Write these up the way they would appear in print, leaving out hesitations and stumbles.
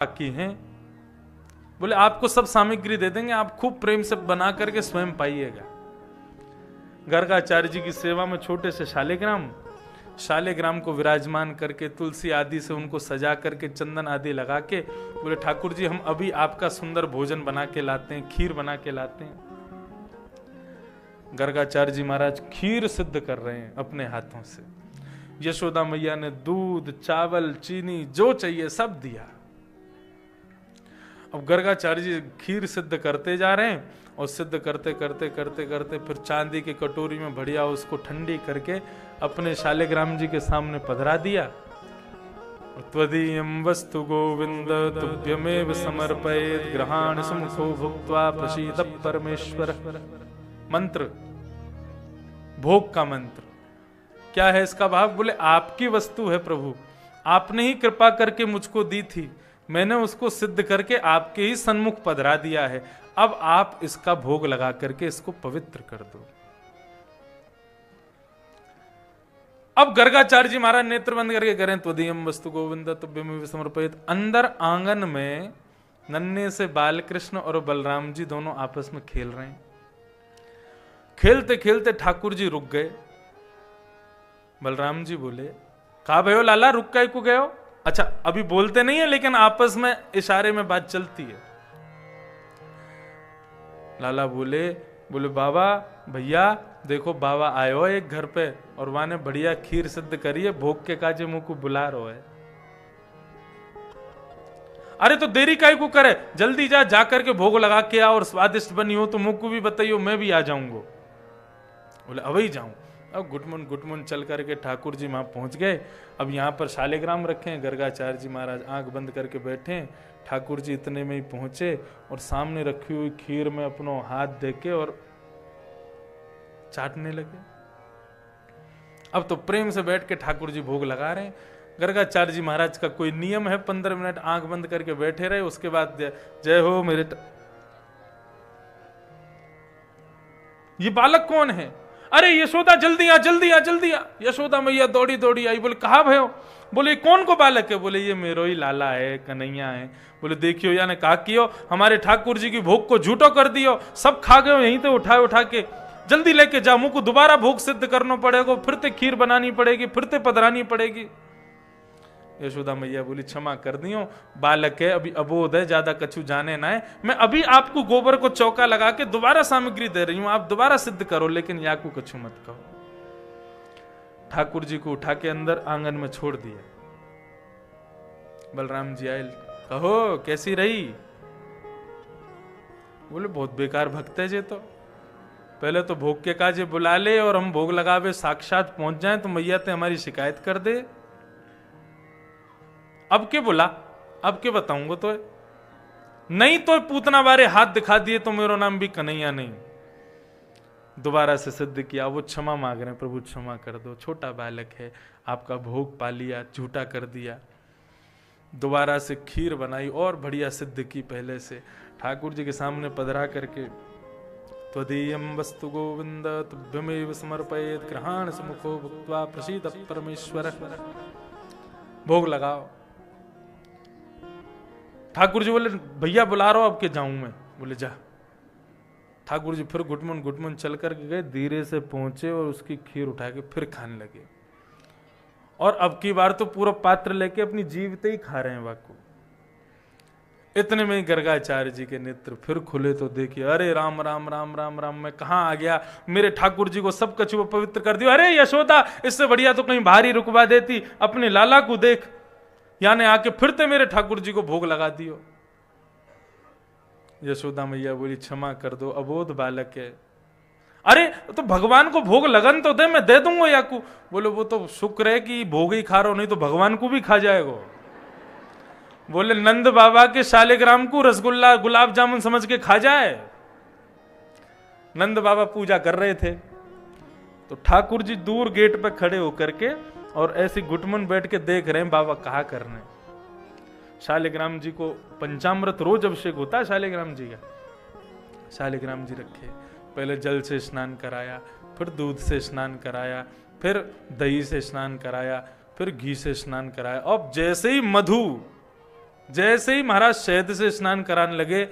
बाकी हैं। बोले आपको सब सामग्री दे देंगे, आप खूब प्रेम से बना करके स्वयं पाइएगा। गर्गाचार्य जी की सेवा में छोटे से शालिग्राम को विराजमान करके तुलसी आदि से उनको सजा करके चंदन आदि लगा के बोले ठाकुर जी हम अभी आपका सुंदर भोजन बना के लाते हैं, खीर बना के लाते हैं। गर्गाचार्य जी महाराज खीर सिद्ध कर रहे हैं अपने हाथों से। यशोदा मैया ने दूध, चावल, चीनी जो चाहिए सब दिया। अब गर्गाचार्य जी खीर सिद्ध करते जा रहे हैं और सिद्ध करते करते करते करते फिर चांदी की कटोरी में बढ़िया उसको ठंडी करके अपने शालिग्राम जी के सामने पधरा दिया। त्वदीयं वस्तु गोविंद तुभ्यमेव समर्पयेत् ग्रहाण सुमुखो भुक्त्वा प्रसीद परमेश्वर। मंत्र, भोग का मंत्र क्या है इसका भाव? बोले आपकी वस्तु है प्रभु, आपने ही कृपा करके मुझको दी थी, मैंने उसको सिद्ध करके आपके ही सन्मुख पधरा दिया है, अब आप इसका भोग लगा करके इसको पवित्र कर दो। अब गर्गाचार्य जी महाराज नेत्र बंद करके करें त्वदीयं वस्तु गोविंद तुभ्यमेव समर्पयेत्। अंदर आंगन में नन्हे से बालकृष्ण और बलराम जी दोनों आपस में खेल रहे हैं। खेलते खेलते ठाकुर जी रुक गए। बलराम जी बोले कहा भयो लाला रुक काहे को गए हो? अच्छा अभी बोलते नहीं है लेकिन आपस में इशारे में बात चलती है। लाला बोले बाबा भैया देखो बाबा आए हो एक घर पे और वहां ने बढ़िया खीर सिद्ध करी है, भोग के काजे मुंह को बुला रहो है। अरे तो देरी काहे को करे, जल्दी जा जाकर के भोग लगा के आ और स्वादिष्ट बनी हो तो मुंह को भी बताइयो, मैं भी आ जाऊंगा। बोले अभी जाऊं। अब गुटमुन चल करके ठाकुर जी वहां पहुंच गए। अब यहाँ पर शालिग्राम रखे हैं, गर्गाचार्य जी महाराज आंख बंद करके बैठे हैं। ठाकुर जी इतने में ही पहुंचे और सामने रखी हुई खीर में अपनो हाथ देके और चाटने लगे। अब तो प्रेम से बैठ के ठाकुर जी भोग लगा रहे हैं। गर्गाचार्य जी महाराज का कोई नियम है, 15 मिनट आंख बंद करके बैठे रहे, उसके बाद जय हो मेरे ये बालक कौन है? अरे यशोदा जल्दी आ जल्दी आ जल्दी आ। यशोदा मैया दौड़ी दौड़ी आई। बोले कहा भयो? बोले कौन को बालक है? बोले ये मेरो ही लाला है, कन्हैया है। बोले देखियो या ने कहा कियो हमारे ठाकुर जी की भोग को झूठो कर दियो, सब खा गए यहीं तो उठा के, जल्दी लेके जाओ, मुझको दोबारा भोग सिद्ध करना पड़ेगा, फिर ते खीर बनानी पड़ेगी, फिर ते पधरानी पड़ेगी। यशोदा मैया बोली क्षमा कर दियो, बालक है अभी अबोध है, ज्यादा कछु जाने ना है, मैं अभी आपको गोबर को चौका लगा के दोबारा सामग्री दे रही हूं, आप दोबारा सिद्ध करो, लेकिन या को कछु मत कहो। ठाकुर जी को उठा के अंदर आंगन में छोड़ दिया। बलराम जी आए, कहो कैसी रही? बोले बहुत बेकार भक्त है जे, तो पहले तो भोग के काजे बुला ले और हम भोग लगावे साक्षात पहुंच जाए तो मैया ते हमारी शिकायत कर दे। अब के बोला, अब के बताऊंगा तो नहीं तो पूतना बारे हाथ दिखा दिए तो मेरा नाम भी कन्हैया नहीं। दोबारा से सिद्ध किया। वो क्षमा मांग रहे हैं, प्रभु क्षमा कर दो, छोटा बालक है, आपका भोग पा लिया, झूठा कर दिया। दोबारा से खीर बनाई और बढ़िया सिद्ध की पहले से। ठाकुर जी के सामने पधरा करके त्वदीयं वस्तु गोविंद तुभ्यमेव समर्पयेत् ग्रहाण सुमुखो भुक्त्वा प्रसीद परमेश्वर। भोग लगाओ। ठाकुर जी बोले भैया बुला रहा हूं, अब के जाऊं मैं? बोले जा। ठाकुर जी फिर गुटमुन चल कर गए, धीरे से पहुंचे और उसकी खीर उठा के फिर खाने लगे। और अब की बार तो पूरा पात्र लेके अपनी जीवते ही खा रहे हैं वाकू। इतने में गर्गाचार्य जी के नेत्र फिर खुले तो देखिए, अरे राम राम राम राम राम, मैं कहां आ गया? मेरे ठाकुर जी को सब कछु पवित्र कर दिया। अरे यशोदा इससे बढ़िया तो कहीं भारी रुकवा देती, अपने लाला को देख, यानी आके फिर ते मेरे ठाकुर जी को भोग लगा दियो। यशोदा मैया बोली क्षमा कर दो, अबोध बालक है। अरे तो भगवान को भोग लगन तो दे, मैं दे दूंगा याकू। बोले वो तो शुक्र है कि भोग ही खा रहा हो, नहीं तो भगवान को भी खा जाएगा। बोले नंद बाबा के शालिग्राम को रसगुल्ला गुलाब जामुन समझ के खा जाए। नंद बाबा पूजा कर रहे थे तो ठाकुर जी दूर गेट पे खड़े होकर के और ऐसी गुटमन बैठ के देख रहे हैं बाबा कहा करने। शालिग्राम जी को पंचामृत रोज अभिषेक होता है शालिग्राम जी का। शालिग्राम जी रखे, पहले जल से स्नान कराया, फिर दूध से स्नान कराया, फिर दही से स्नान कराया, फिर घी से स्नान कराया। अब जैसे ही मधु जैसे ही महाराज शहद से स्नान कराने लगे,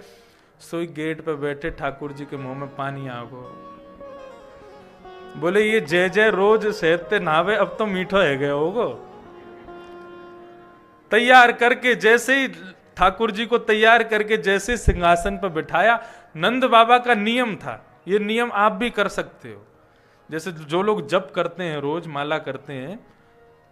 सोई गेट पे बैठे ठाकुर जी के मुंह में पानी आ गो। बोले ये जय जय रोज शहद ते नहावे, अब तो मीठो है गए होगो। तैयार करके जैसे ही ठाकुर जी को तैयार करके जैसे सिंहासन पर बिठाया, नंद बाबा का नियम था, ये नियम आप भी कर सकते हो। जैसे जो लोग जप करते हैं, रोज माला करते हैं,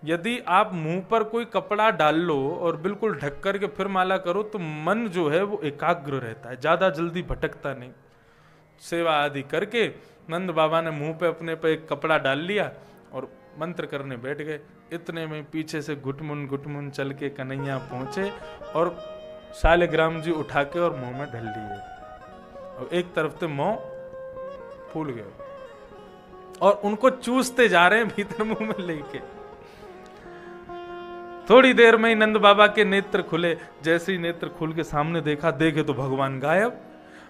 यदि आप मुंह पर कोई कपड़ा डाल लो और बिल्कुल ढक करके फिर माला करो तो मन जो है वो एकाग्र रहता है, ज्यादा जल्दी भटकता नहीं। सेवा आदि करके नंद बाबा ने मुंह पे अपने पे एक कपड़ा डाल लिया और मंत्र करने बैठ गए। इतने में पीछे से घुटमुन चल के कन्हैया पहुंचे और शालिग्राम जी उठा के और मुंह में ढल लिए, और एक तरफ से मुंह फूल गए और उनको चूसते जा रहे हैं भीतर मुंह में लेके। थोड़ी देर में ही नंद बाबा के नेत्र खुले। जैसे ही नेत्र खुल के सामने देखा, देखे तो भगवान गायब।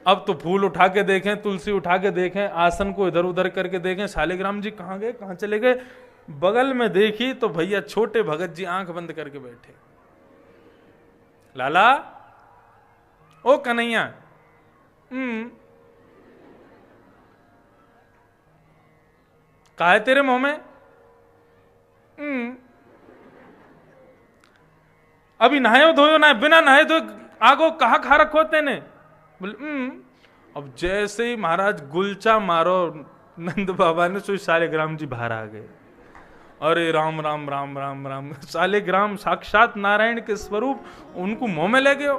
अब तो फूल उठा के देखें, तुलसी उठा के देखें, आसन को इधर उधर करके देखें, शालिग्राम जी कहां गए, कहां चले गए। बगल में देखी तो भैया छोटे भगत जी आंख बंद करके बैठे। लाला, ओ कन्हैया, कहा है तेरे मुंह में? अभी नहायो धोयो ना, बिना नहाए धोए आगो कहा खा रखो तेने? बोले अब जैसे ही महाराज गुलचा मारो नंद बाबा ने, सो शालिग्राम जी बाहर आ गए। अरे राम राम राम राम राम, शालिग्राम साक्षात नारायण के स्वरूप, उनको मुंह में ले गए,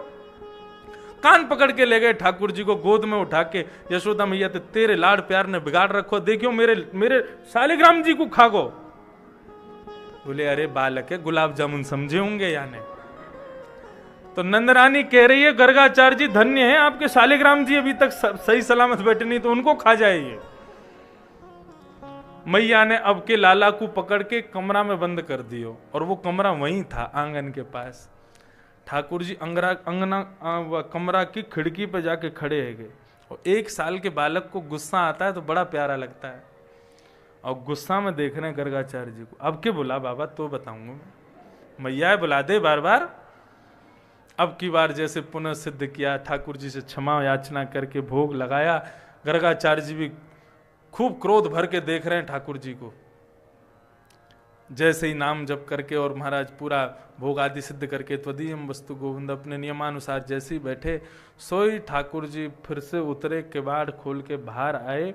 कान पकड़ के ले गए ठाकुर जी को, गोद में उठा के। यशोदा मैया तो तेरे लाड़ प्यार ने बिगाड़ रखो, देखियो मेरे शालिग्राम जी को खा गो। बोले अरे बालक है, गुलाब जामुन समझे होंगे या नहीं? तो नंदरानी कह रही है गर्गाचार्य जी धन्य है, आपके शालिग्राम जी अभी तक सही सलामत बैठे, नहीं तो उनको खा जाइए। मैया ने अब के लाला को पकड़ के कमरा में बंद कर दियो, और वो कमरा वहीं था आंगन के पास। ठाकुर जी कमरा की खिड़की पे जाके खड़े है गए। और 1 साल के बालक को गुस्सा आता है तो बड़ा प्यारा लगता है, और गुस्सा में देख रहे हैं गर्गाचार्य जी को। अब के बोला बाबा तो बताऊंगा मैं, मैया बुला दे बार बार। अब की बार जैसे पुनः सिद्ध किया, ठाकुर जी से क्षमा याचना करके भोग लगाया। गर्गाचार्य जी भी खूब क्रोध भर के देख रहे हैं ठाकुर जी को। जैसे ही नाम जप करके और महाराज पूरा भोग आदि सिद्ध करके त्वदीयम वस्तु गोविंद अपने नियमानुसार जैसे ही बैठे, सोई ठाकुर जी फिर से उतरे, किवाड़ खोल के बाहर आए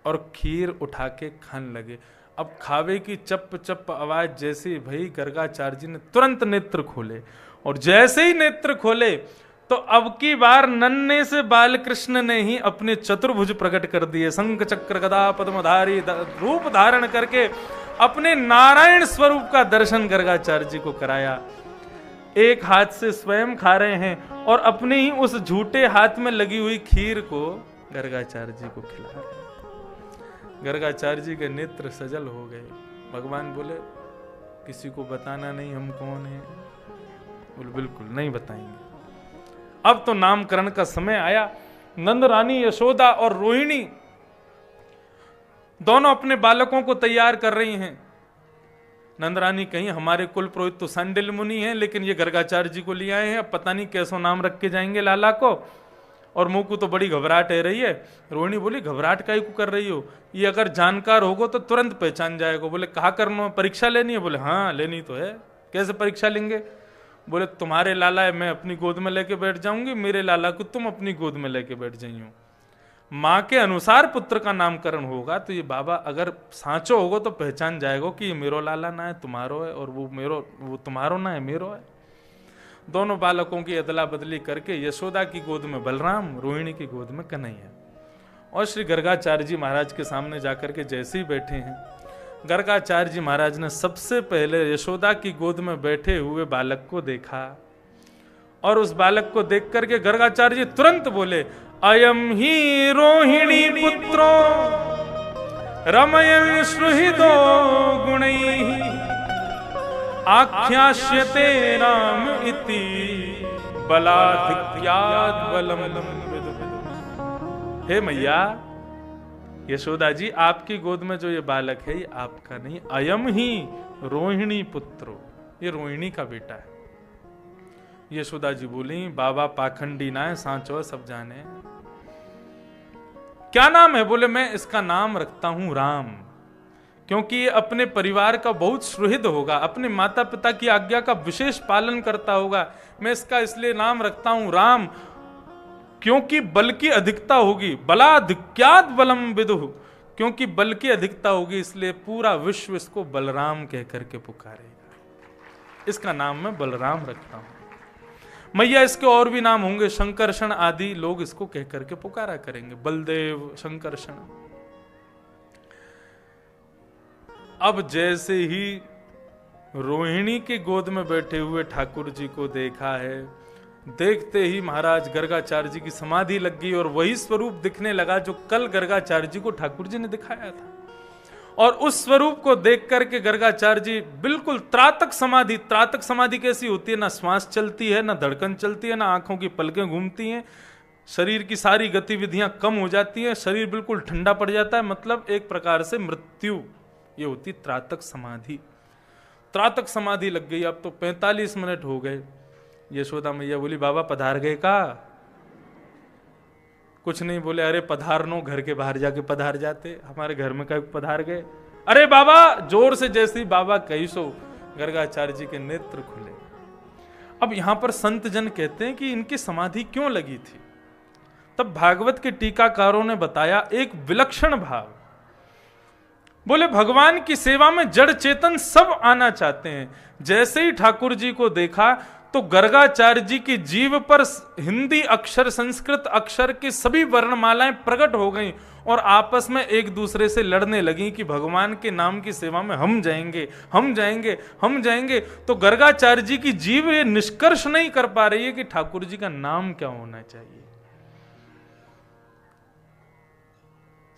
और खीर उठा के खाने लगे। अब खावे की चप चप आवाज जैसी भई, गर्गाचार्य जी ने तुरंत नेत्र खोले, और जैसे ही नेत्र खोले तो अब की बार नन्हे से बालकृष्ण ने ही अपने चतुर्भुज प्रकट कर दिए। शंख चक्र गदा पद्मधारी रूप धारण करके अपने नारायण स्वरूप का दर्शन गर्गाचार्य जी को कराया। एक हाथ से स्वयं खा रहे हैं और अपने ही उस झूठे हाथ में लगी हुई खीर को गर्गाचार्य जी को खिला रहे हैं। गर्गाचार्य जी के नेत्र सजल हो गए। भगवान बोले किसी को बताना नहीं हम कौन है? बोले बिल्कुल नहीं बताएंगे। अब तो नामकरण का समय आया। नंद रानी यशोदा और रोहिणी दोनों अपने बालकों को तैयार कर रही हैं। नंद रानी कहीं हमारे कुल पुरोहित तो संडिल मुनि हैं, लेकिन ये गर्गाचार्य जी को ले आए हैं, अब पता नहीं कैसो नाम रख के जाएंगे लाला को। और मुंह को तो बड़ी घबराहट है रही है। रोहिणी बोली घबराहट काहे को कर रही हो? ये अगर जानकार होगो तो तुरंत पहचान जाएगा। बोले कहा करना, परीक्षा लेनी है? बोले हाँ लेनी तो है। कैसे परीक्षा लेंगे? बोले तुम्हारे लाला है, मैं अपनी गोद में लेके बैठ जाऊंगी, मेरे लाला को तुम अपनी गोद में लेके बैठ जाइयो। माँ के अनुसार पुत्र का नामकरण होगा तो ये बाबा अगर सांचो होगा तो पहचान जाएगा कि ये मेरो लाला ना है तुम्हारो है, और वो तुम्हारो ना है मेरो है। दोनों बालकों की अदला बदली करके यशोदा की गोद में बलराम, रोहिणी की गोद में कन्हैया। और श्री गर्गाचार्य जी महाराज के सामने जाकर के जैसे ही बैठे हैं, गर्गाचार्य जी महाराज ने सबसे पहले यशोदा की गोद में बैठे हुए बालक को देखा, और उस बालक को देख करके गर्गाचार्य जी तुरंत बोले अयम ही रोहिणी पुत्रो रमयन् सुहृदो गुणैः आख्यास्यते राम इति बलाधिक्यात् बलम। हे मैया यशोदा जी, आपकी गोद में जो ये बालक है ये आपका नहीं, अयम ही रोहिणी पुत्रो, ये रोहिणी का बेटा है। यशोदा जी बोली, बाबा पाखंडी ना है, सांचो सब जाने। क्या नाम है? बोले मैं इसका नाम रखता हूं राम, क्योंकि ये अपने परिवार का बहुत सुहृद होगा, अपने माता पिता की आज्ञा का विशेष पालन करता होगा। मैं इसका इसलिए नाम रखता हूं राम, क्योंकि बल की अधिकता होगी, बलाधिक्यात बलम विदुः, क्योंकि बल की अधिकता होगी, इसलिए पूरा विश्व इसको बलराम कह करके पुकारेगा। इसका नाम मैं बलराम रखता हूं। मैया इसके और भी नाम होंगे, शंकरषण आदि लोग इसको कह करके पुकारा करेंगे, बलदेव, शंकरषण। अब जैसे ही रोहिणी के गोद में बैठे हुए ठाकुर जी को देखा है, देखते ही महाराज गर्गाचार्य जी की समाधि लग गई और वही स्वरूप दिखने लगा जो कल गर्गाचार्य जी को ठाकुर जी ने दिखाया था। और उस स्वरूप को देख करके गर्गाचार्य जी बिल्कुल त्रातक समाधि। त्रातक समाधि कैसी होती है? ना श्वास चलती है, ना धड़कन चलती है, ना आंखों की पलकें घूमती हैं, शरीर की सारी गतिविधियां कम हो जाती हैं, शरीर बिल्कुल ठंडा पड़ जाता है, मतलब एक प्रकार से मृत्यु। ये होती त्रातक समाधि। त्रातक समाधि लग गई। अब तो 45 मिनट हो गए। यशोदा मैया बोली, बाबा पधार गए का? कुछ नहीं बोले। अरे पधारनो, घर के बाहर जाके पधार जाते, हमारे घर में कहीं पधार गए। अरे बाबा, जोर से जैसे ही बाबा कही सो गर्गाचार्य जी के नेत्र खुले। अब यहां पर संत जन कहते हैं कि इनकी समाधि क्यों लगी थी। तब भागवत के टीकाकारों ने बताया एक विलक्षण भाव। बोले भगवान की सेवा में जड़ चेतन सब आना चाहते हैं। जैसे ही ठाकुर जी को देखा तो गर्गाचार्य जी की जीव पर हिंदी अक्षर, संस्कृत अक्षर की सभी वर्णमालाएं प्रकट हो गईं और आपस में एक दूसरे से लड़ने लगी कि भगवान के नाम की सेवा में हम जाएंगे, हम जाएंगे, हम जाएंगे। तो गर्गाचार्य जी की जीव ये निष्कर्ष नहीं कर पा रही है कि ठाकुर जी का नाम क्या होना चाहिए।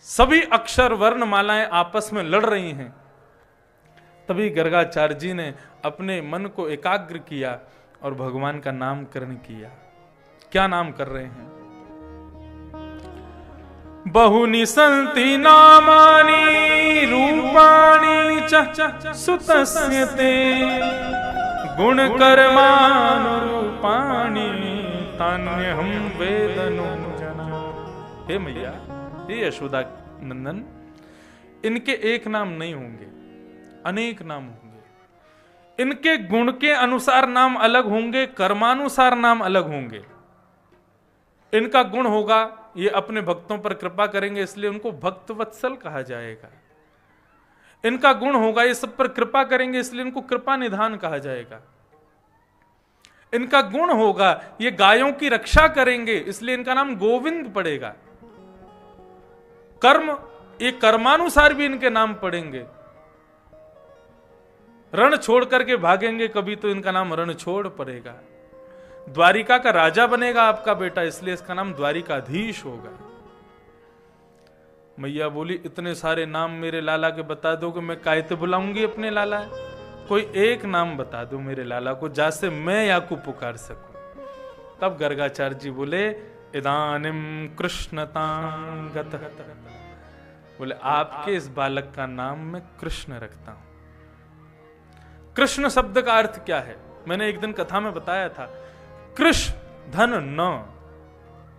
सभी अक्षर वर्णमालाएं आपस में लड़ रही हैं। तभी गर्गाचार्य जी ने अपने मन को एकाग्र किया और भगवान का नामकरण किया। क्या नाम कर रहे हैं? बहुनि संति नामानि रूपाणि च सुतस्य ते गुण कर्मानुरूपाणि तान्यहं वेदनो जना। हे मैया, हे यशोदा नंदन, इनके एक नाम नहीं होंगे, अनेक नाम होंगे। इनके गुण के अनुसार नाम अलग होंगे, कर्मानुसार नाम अलग होंगे। इनका गुण होगा ये अपने भक्तों पर कृपा करेंगे, इसलिए उनको भक्त वत्सल कहा जाएगा। इनका गुण होगा ये सब पर कृपा करेंगे, इसलिए इनको कृपा निधान कहा जाएगा। इनका गुण होगा ये गायों की रक्षा करेंगे, इसलिए इनका नाम गोविंद पड़ेगा। कर्म, ये कर्मानुसार भी इनके नाम पड़ेंगे। रण छोड़ करके भागेंगे कभी तो इनका नाम रणछोड़ पड़ेगा। द्वारिका का राजा बनेगा आपका बेटा, इसलिए इसका नाम द्वारिकाधीश होगा। मैया बोली, इतने सारे नाम मेरे लाला के बता दो कि मैं कायते बुलाऊंगी अपने लाला। कोई एक नाम बता दो मेरे लाला को, जैसे मैं याकू पुकार सकूं। तब गर्गाचार्य जी बोले, इदानिम कृष्णतां गतः। बोले आपके इस बालक का नाम मैं कृष्ण रखता हूं। कृष्ण शब्द का अर्थ क्या है? मैंने एक दिन कथा में बताया था। कृष धन न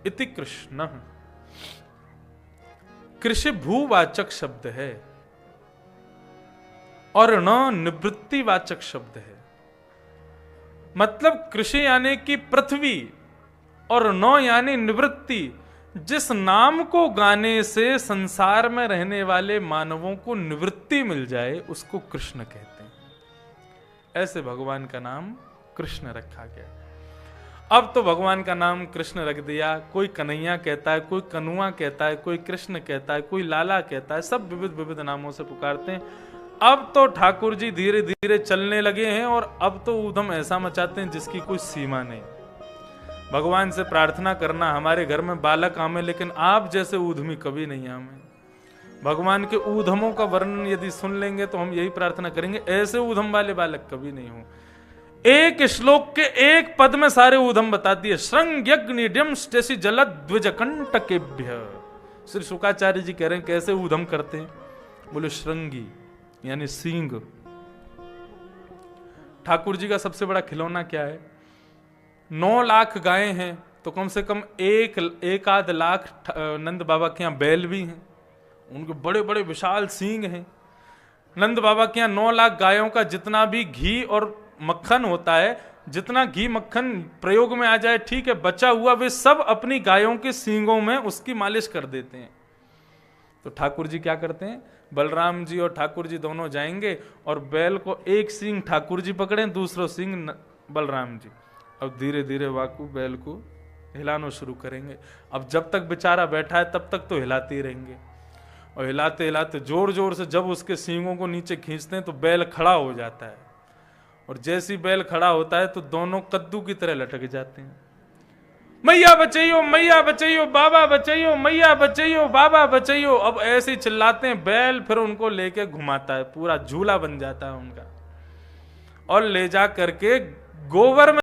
इति कृष्ण। कृषि भूवाचक शब्द है और न निवृत्तिवाचक शब्द है। मतलब कृषि यानी कि पृथ्वी और न यानी निवृत्ति। जिस नाम को गाने से संसार में रहने वाले मानवों को निवृत्ति मिल जाए उसको कृष्ण कहते हैं। ऐसे भगवान का नाम कृष्ण रखा गया। अब तो भगवान का नाम कृष्ण रख दिया। कोई कन्हैया कहता है, कोई कनुआ कहता है, कोई कृष्ण कहता है, कोई लाला कहता है, सब विविध विविध नामों से पुकारते हैं। अब तो ठाकुर जी धीरे धीरे चलने लगे हैं और अब तो ऊधम ऐसा मचाते हैं जिसकी कोई सीमा नहीं। भगवान से प्रार्थना करना हमारे घर में बालक आमे, लेकिन आप जैसे ऊधमी कभी नहीं आमे। भगवान के ऊधमों का वर्णन यदि सुन लेंगे तो हम यही प्रार्थना करेंगे, ऐसे ऊधम वाले बालक कभी नहीं हो। एक श्लोक के एक पद में सारे ऊधम बताती है। श्रृंग्यग्निड्यम स्टेसी जलद्विजकंटकेभ्य। श्री शुकाचार्य जी कह रहे हैं कैसे ऊधम करते हैं। बोले श्रृंगी यानी सींग। ठाकुर जी का सबसे बड़ा खिलौना क्या है? 9 लाख गायें हैं तो कम से कम एक आध लाख नंद बाबा के यहाँ बैल भी हैं, उनके बड़े बड़े विशाल सींग हैं। नंद बाबा के यहाँ 9 लाख गायों का जितना भी घी और मक्खन होता है, जितना घी मक्खन प्रयोग में आ जाए ठीक है, बचा हुआ वे सब अपनी गायों के सींगों में उसकी मालिश कर देते हैं। तो ठाकुर जी क्या करते हैं, बलराम जी और ठाकुर जी दोनों जाएंगे और बैल को एक सींग ठाकुर जी पकड़े, दूसरा सींग बलराम जी। अब धीरे धीरे वाकू बैल को हिलाना शुरू करेंगे। अब जब तक बेचारा बैठा है तब तक तो हिलाते ही रहेंगे, और हिलाते हिलाते जोर जोर से जब उसके सींगों को नीचे खींचते हैं तो बैल खड़ा हो जाता है, और जैसी बैल खड़ा होता है तो दोनों कद्दू की तरह लटक जाते हैं। मैया बचाइयो बाबा बचाइयो, मैया बचाइयो बाबा बचाइयो। अब ऐसे ही चिल्लाते हैं, बैल फिर उनको लेके घुमाता है, पूरा झूला बन जाता है उनका, और ले जा करके गोबर में